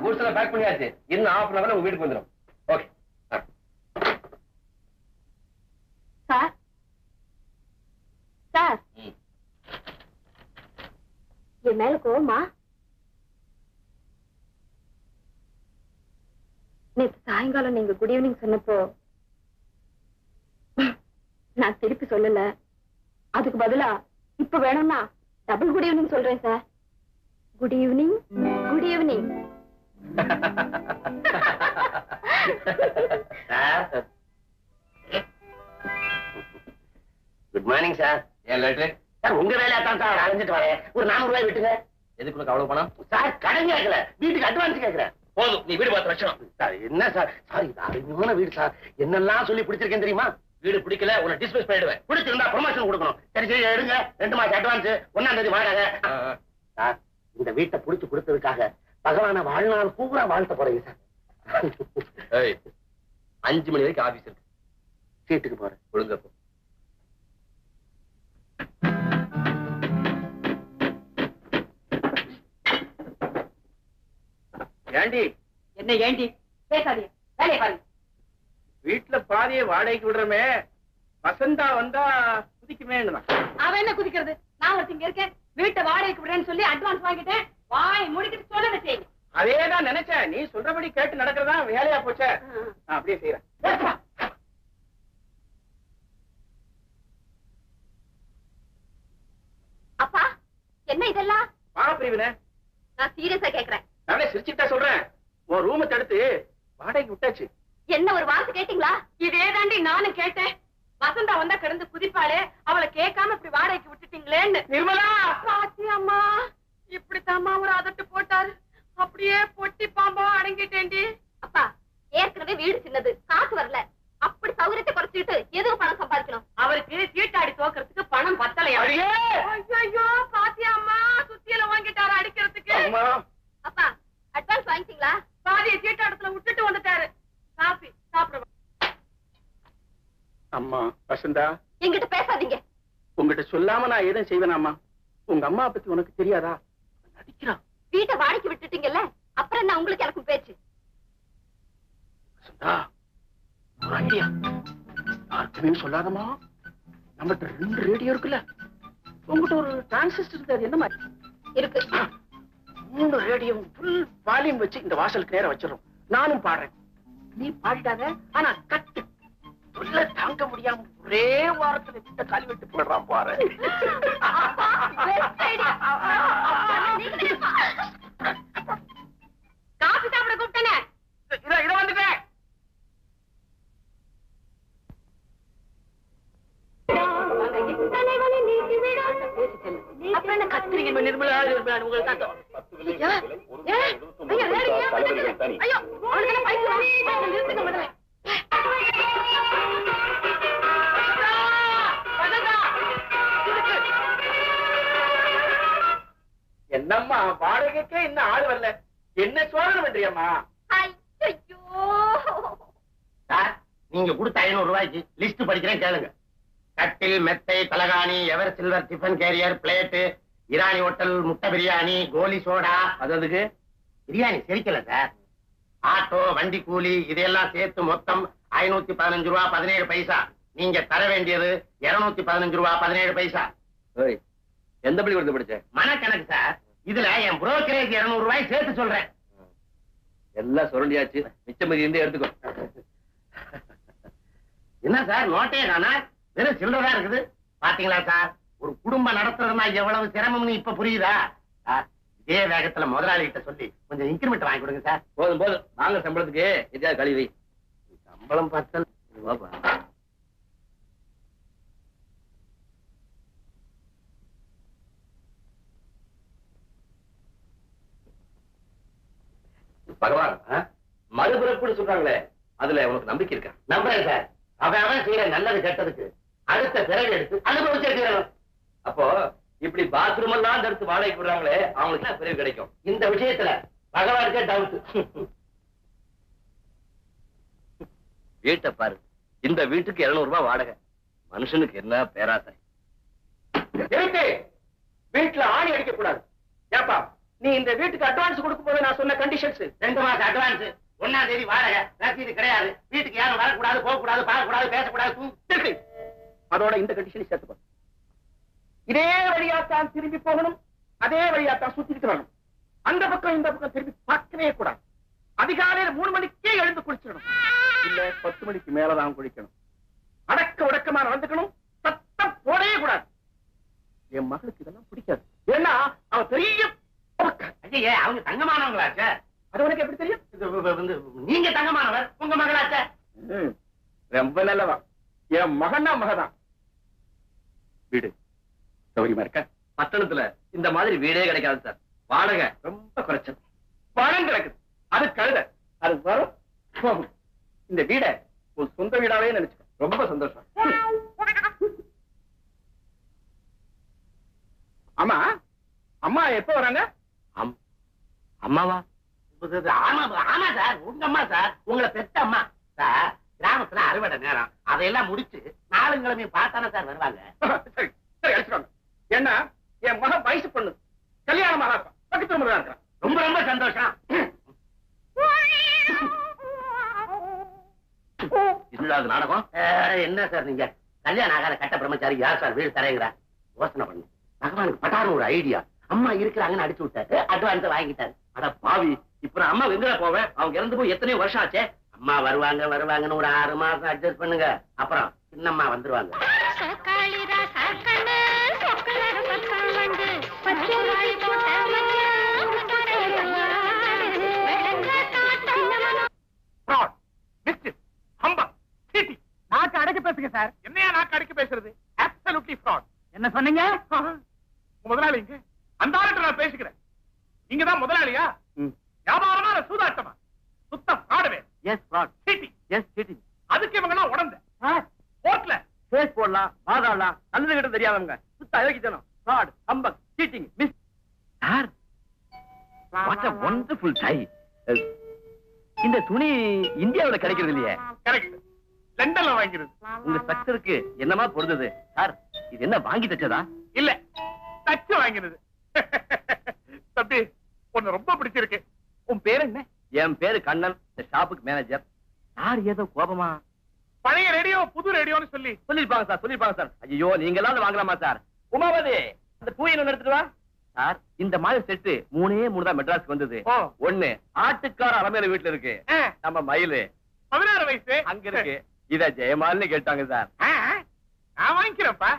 Goods எல்லாம் back பண்ணியாச்சு. இன்னும் half an hour உங்க வீட்டுக்கு வந்துடும். Okay sir. சார் என் மேல கோவமா? நேற்று சாயங்காலம் நீங்க குட் ஈவினிங் சொன்னப்போ நான் திருப்பி சொல்லல. அதுக்கு பதிலா இப்ப வேணும்னா டபுள் குட் ஈவினிங் சொல்றேன் sir. Good evening. Good evening. Good morning sir. ஏன் லேட்டு சார்? உங்க வேலையா தான் சார் அலைஞ்சிட்டு வரேன். ஒரு 400 ரூபாய் விட்டுங்க. எதுக்கு உனக்கு அவ்வளவு பணம்? சார் கடன் கேட்கல, வீட்டுக்கு அட்வான்ஸ் கேட்கிறேன். போதும், நீ வீடு பார்த்து வச்சோம். சார் என்ன சார்? சார் இது அருமையான வீடு சார். என்னெல்லாம் சொல்லி பிடிச்சிருக்கேன் தெரியுமா? வீடு பிடிக்கல உன்னை டிஸ்மிஸ் பண்ணிடுவேன். பிடிச்சிருந்தா ப்ரொமோஷன் கொடுக்கணும். சரி சரி எடுங்க. 2 மாசம் அட்வான்ஸ், 1ஆம் தேதி வாடகை. சார் இந்த வீட்டை பிடிச்சு கொடுத்ததுக்காக பகவான வாழ்நாள் பூரா வாழ்த்த போறீங்க சார். 5 மணி வரைக்கும் ஆபீஸ் இருக்கு. வீட்டுக்கு போறேன். ஒழுங்க போ. ஏண்டி? என்ன ஏண்டி? பேசாதீங்க, வேலையை பாருங்க. வீட்டுல பாதியை வாடகைக்கு விடுறமே, வசந்தா வந்தா குதிக்குமே. அவன் என்ன குதிக்கிறது? நான் ஒருத்தங்க இருக்கேன், வீட்டை வாடகைக்கு விடுறேன்னு சொல்லி அட்வான்ஸ் வாங்கிட்டேன். வாய் முடிக்கிட்டு சொல்லுங்க செய்யுங்க. அதேதான் நினைச்சேன். நீ சொல்றபடி கேட்டு நடக்கிறதா வேலையா போச்சே. நான் அப்படியே செய்யறேன். அப்பா என்ன இதெல்லாம்? பாப்பிரிவின, நான் சீரியஸா கேக்குறேன். நானே சிரிச்சுட்டா சொல்றேன். உன் ரூமை தடுத்து வாடகைக்கு விட்டாச்சு. என்ன ஒரு வார்த்தை கேட்டீங்களா? இதே தாண்டி நானும் கேட்டேன். வசந்தா வந்தா கிடந்து குதிப்பாளே, அவளை கேட்காம இப்படி வாடகைக்கு விட்டுட்டீங்களேன்னு. நிர்மலா, பாத்தி அம்மா இப்படித்தாம்மா ஒரு அதட்டு போட்டாரு. அப்படியே பொட்டி பாம்பா அடங்கிட்டேன்டி. அப்பா ஏற்கனவே வீடு சின்னது, காசு வரல. அப்படி சௌகரியத்தை குறைச்சிட்டு எதுக்கு பணம் சம்பாதிக்கணும்? அவருக்கு சீட்டாடி தோக்கிறதுக்கு பணம் பத்தலையா? ஐயோ பாத்தியா அம்மா, சுத்தியில வாங்கிட்டாரு அடிக்கிறதுக்கு. அப்பா அட்வான்ஸ் வாங்கிட்டீங்களா? பாதியை சீட்டாடத்துல விட்டுட்டு வந்துட்டாரு. காபி சாப்பிடுவோம். அம்மா வசந்தா, என்கிட்ட பேசாதீங்க. உங்ககிட்ட சொல்லாம நான் எதுவும் செய்வேனாமா? உங்க அம்மா பத்தி உனக்கு தெரியாதா? நடிக்கிறான். வீட்டை வாடகைக்கு விட்டுட்டீங்கல்ல, அப்புறம் என்ன உங்களுக்கு எனக்கும் பேச்சு? வசந்தா, ஒரு ஐடியா. யாருக்குமே சொல்லாதமா. நம்மகிட்ட 2 ரேடியோ இருக்குல்ல, உங்ககிட்ட ஒரு டிரான்சிஸ்டர் இருக்கு. அது என்ன மாதிரி இருக்கு? 3 ரேடியோ ஃபுல் வால்யூம் வச்சு இந்த வாசலுக்கு நேரம் வச்சிடும். நானும் பாடுறேன், நீ பாடிடாத. ஆனா கட்டு சொல்ல தாங்க முடியாம ஒரே வாரத்துல விட்ட காலி விட்டு போடுறான் பாரு. காபி சாப்பிட கூப்பிட்டேனே. இத வந்துட்டேன். அப்புறம் என்ன கத்துறீங்க? நிர்மலா உங்களுக்கு தான் ஐயோ அவனுக்கு பைக்கு நிறுத்துங்க முதல்ல. என்னம்மா வாடகைக்கே இன்னும் ஆள் வரல, என்ன சோதனை பண்றியம்மா? ஐயோ சார் நீங்க கொடுத்த 500 ரூபாய்க்கு லிஸ்ட் படிக்கிறேன் கேளுங்க. கட்டில், மெத்தை, தலகாணி, ever silver tiffin carrier, plate, Irani hotel, முட்டை பிரியாணி, கோலி சோடா. அதுக்கு பிரியாணி செரிக்கல சார். ஆட்டோ, வண்டி கூலி இதெல்லாம் சேர்த்து மொத்தம் 515 ரூபா 17 பைசா. நீங்க தர வேண்டியது 215 ரூபா 17 பைசா. எந்த பள்ளிக்கூடத்தை படிச்ச? மனக்கணக்கு சார். இதுல என் புரோக்கரேஜ் 200 ரூபாய் சேர்த்து சொல்றேன். எல்லாம் சுரண்டியாச்சு, மிச்சம் மீதி இருந்து எடுத்துக்கோ. என்ன சார் நோட்டே தானா? வெறும் சில்லறதா இருக்குது. பாத்தீங்களா சார், ஒரு குடும்பம் நடத்துறதுனா எவ்வளவு சிரமம்னு இப்ப புரியுதா? இதே வேகத்துல முதலாளி கிட்ட சொல்லி கொஞ்சம் இன்கிரிமெண்ட் வாங்கி கொடுங்க சார். போதும் போதும், நாங்க சம்பளத்துக்கு எதையாவது கழுவி. சம்பளம் பார்த்தல் பகவான் மறுபிறப்புன்னு சொல்றாங்களே, அதுல உனக்கு நம்பிக்கை இருக்கா? நம்புறேன் சார். அவன் செய்யற நல்லது கெட்டதுக்கு அடுத்த பிறகு எடுத்து அனுபவிச்சிருக்கிறோம். அப்போ இப்படி பாத்ரூம் எல்லாம் எடுத்து வாடகைக்கு விடுறாங்களே, அவங்களுக்கு என்ன பிறகு கிடைக்கும்? இந்த விஷயத்துல பகவானுக்கே டவுட். வீட்டை பாரு, இந்த வீட்டுக்கு 200 ரூபாய் வாடகை. மனுஷனுக்கு என்ன பேராசை! வீட்டுல ஆணி அடிக்க கூடாது. ஏப்பா நீ இந்த வீட்டுக்கு அட்வான்ஸ் கொடுக்கும் போது நான் சொன்ன கண்டிஷன்ஸ் 2 மாசம் அட்வான்ஸ், 1ஆம் தேதி வாடகை, ரசீது கிடையாது, வீட்டுக்கு யாரும் வரக்கூடாது, போகக்கூடாது, பார்க்கக்கூடாது, பேசக்கூடாது. அதோட இந்த கண்டிஷனை சேர்த்துக்கோ. இதே வழியாத்தான் திரும்பி போகணும், அதே வழியாத்தான் சுத்திட்டு வரணும். அந்த பக்கம் இந்த பக்கம் திரும்பி பார்க்கவே கூடாது. அதிகாலையில 3 மணிக்கே எழுந்து குளிச்சிடணும், இல்ல 10 மணிக்கு மேலதான் குளிக்கணும். அடக்க உடக்கமா நடந்துக்கணும், சத்தம் போடவே கூடாது. என் மகளுக்கு இதெல்லாம் பிடிக்காது. ஏன்னா அவ பெரிய ஐயே, அவங்க தங்கமானவங்களா சார்? அது உனக்கு எப்படி தெரியும்? நீங்க தங்கமானவர், உங்க மகளா சார்? ரொம்ப நல்லவா. என் மகன்னா மகதான். வீடு சௌரியமா இருக்க? பட்டணத்துல இந்த மாதிரி வீடே கிடைக்காது சார். வாடகை ரொம்ப குறைச்சது. பணம் கிடக்குது, அது கழுத. அது வரும் போகும். இந்த வீடை ஒரு சொந்த வீடாவே நினைச்சுக்க. ரொம்ப சந்தோஷம். ஆமா, அம்மா எப்ப வராங்க? அம்மாவா? ஆமா ஆமா சார், உங்க அம்மா சார், உங்களை பெத்த அம்மா சார். கிராமத்துல அறுவடை நேரம், அதையெல்லாம் முடிச்சு நாளுங்கிழமையும் பார்த்தானே சார் வருவாங்க. சரி சரி, அழைச்சிட்டு என்ன என் மகன் வயசு பொண்ணு, கல்யாணம் ஆகா, பக்கத்து முறை இருக்கிறான். ரொம்ப ரொம்ப சந்தோஷம். இல்லாத நாடகம் என்ன சார் நீங்க கல்யாணம் ஆகாத கட்ட பிரம்மச்சாரி யார் சார் வீடு தரேங்கிற யோசனை பண்ணு. பகவானுக்கு பட்டாரு ஒரு ஐடியா. அம்மா இருக்கிறாங்கன்னு அடிச்சு விட்டாரு, அட்வான்ஸ் வாங்கிட்டாரு. அட பாவி, இப்ப நான் அம்மா எங்கடா போவேன்? அவங்க இறந்து போய் எத்தனையோ வருஷம் ஆச்சே. அம்மா வருவாங்கன்னு ஒரு 6 மாசம் அட்ஜஸ்ட் பண்ணுங்க, அப்புறம் சின்னம்மா வந்துருவாங்க. நாக்கு அடக்கி பேசுங்க சார். என்னையா நாக்கு அடக்கி பேசுறது? Absolutely fraud. என்ன சொன்னீங்க? முதலாளி இங்க அந்த ஆளுக்கு நான் பேசிக்கிறேன். நீங்க தான் முதலாளியா? வியாபாரமா சூதாட்டமா? சுத்தம் ஃப்ராடுவே. Yes fraud. Cheating. Yes cheating. அதுக்கு இவங்க எல்லாம் உடந்த கோர்ட்ல கேஸ் போடலாம், வாதாடலாம். நல்லது கிட்ட தெரியாதவங்க சுத்த அயோக்கியத்தனம், fraud, humbug, cheating, miss. Sir, what a wonderful tie. இந்த துணி இந்தியாவுல கிடைக்கிறது இல்லையே. கரெக்ட், லண்டன்ல வாங்கிருது. உங்க ஸ்ட்ரக்சருக்கு என்னமா பொருந்தது சார்? இது என்ன வாங்கி தச்சதா? இல்ல, தச்சு வாங்கினது. தம்பி, உன்னை ரொம்ப பிடிச்சிருக்கு. உன் பேர் என்ன? என் பேரு கண்ணன், இந்த ஷாப்புக்கு மேனேஜர். சார் ஏதோ கோபமா? பழைய ரேடியோ புது ரேடியோன்னு சொல்லி சொல்லிருப்பாங்க சார், சொல்லிருப்பாங்க சார். ஐயோ, நீங்க எல்லாம் வாங்கலாமா சார்? உமாவதி, அந்த பூயை எடுத்துட்டு வா சார். இந்த மாதிரி செட்டு 3 தான் மெட்ராஸ்க்கு வந்தது. ஒண்ணு ஆட்டுக்கார அலமேல வீட்டுல இருக்கு, நம்ம மயிலு 16 வயசு அங்க இருக்கு. இத ஜெயமாலின்னு கேட்டாங்க சார். நான் வாங்கிக்கிறேன்ப்பா.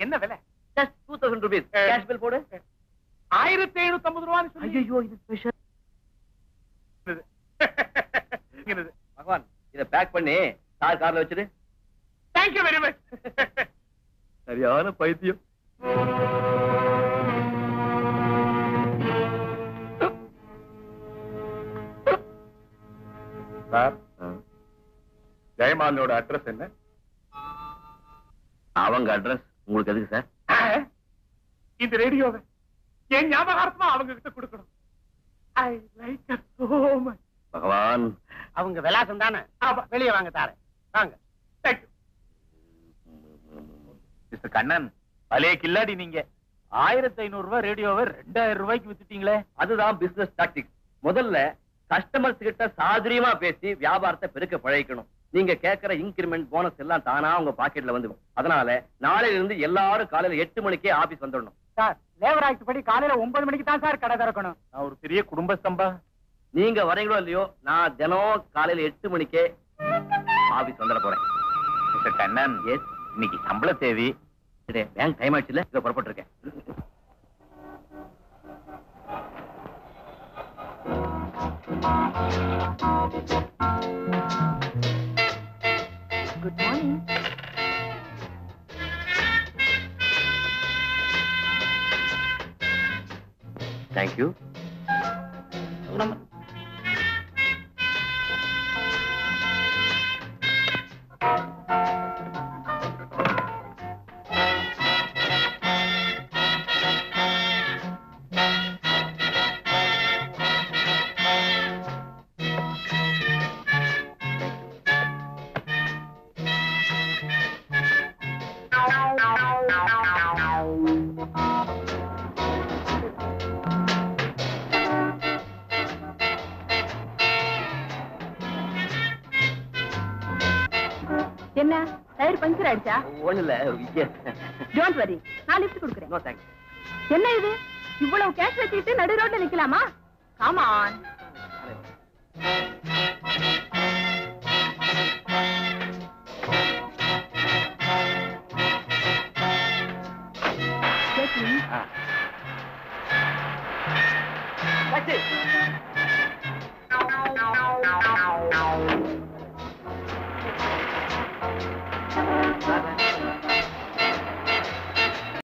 என்ன விலை? just 2000 rupees. கேஷ் பில் போடு. 1750 ரூபான்னு சொல்லி. ஐயோ, இது ஸ்பெஷல். பகவான், இத பேக் பண்ணி சார் கார்ல வச்சிரு. Thank you very much. சரியான பைத்தியம். சார், ஜெயமாலனோட அட்ரஸ் என்ன? அவங்க அட்ரஸ் உங்களுக்கு எதுக்கு சார்? இந்த ரேடியோவை என் ஞாபகார்த்தமா அவங்க கிட்ட கொடுக்கணும். I like her so much. பகவான், அவங்க விலாசம் தானே, வெளியே வாங்க தாரேன். வாங்க. Thank you. மிஸ்டர் கண்ணன், பழைய கில்லாடி நீங்க. 1500 ரூபாய் ரேடியோவை 2000 ரூபாய்க்கு வித்துட்டீங்களே. அதுதான் பிசினஸ் டாக்டிக். முதல்ல கஸ்டமர்ஸ் கிட்ட சாதுரியமா பேசி வியாபாரத்தை பெருக்க பழகிக்கணும். நீங்க கேட்கிற இன்கிரிமெண்ட், போனஸ் எல்லாம் தானா உங்க பாக்கெட்ல வந்துடும். அதனால நாளையில இருந்து எல்லாரும் காலையில 8 மணிக்கே ஆபீஸ் வந்துடணும். சார், லேபர் ஆக்ட் படி காலையில 9 மணிக்கு தான் சார் கடை திறக்கணும். நான் ஒரு பெரிய குடும்பஸ்தம்பா. நீங்க வரீங்களோ இல்லையோ, நான் தினம் காலையில 8 மணிக்கே ஆபீஸ் வந்துட போறேன். மிஸ்டர் கண்ணன், எஸ், இன்னைக்கு சம்பள தேதி. பேங்க் டைம் ஆயிடுச்சுல, இங்க புறப்பட்டு இருக்கேன். Good morning. தேங்க்யூ. என்ன டயர் பஞ்சர் ஆயிடுச்சா? ஒண்ணு இல்ல. டோன்ட் வரி, நான் லிஃப்ட் கொடுக்குறேன். No thanks. என்ன இது இவ்வளவு கேஷ் வச்சுக்கிட்டு நடு ரோட்ல நிக்கலாமா? Come on. டாக்ஸி.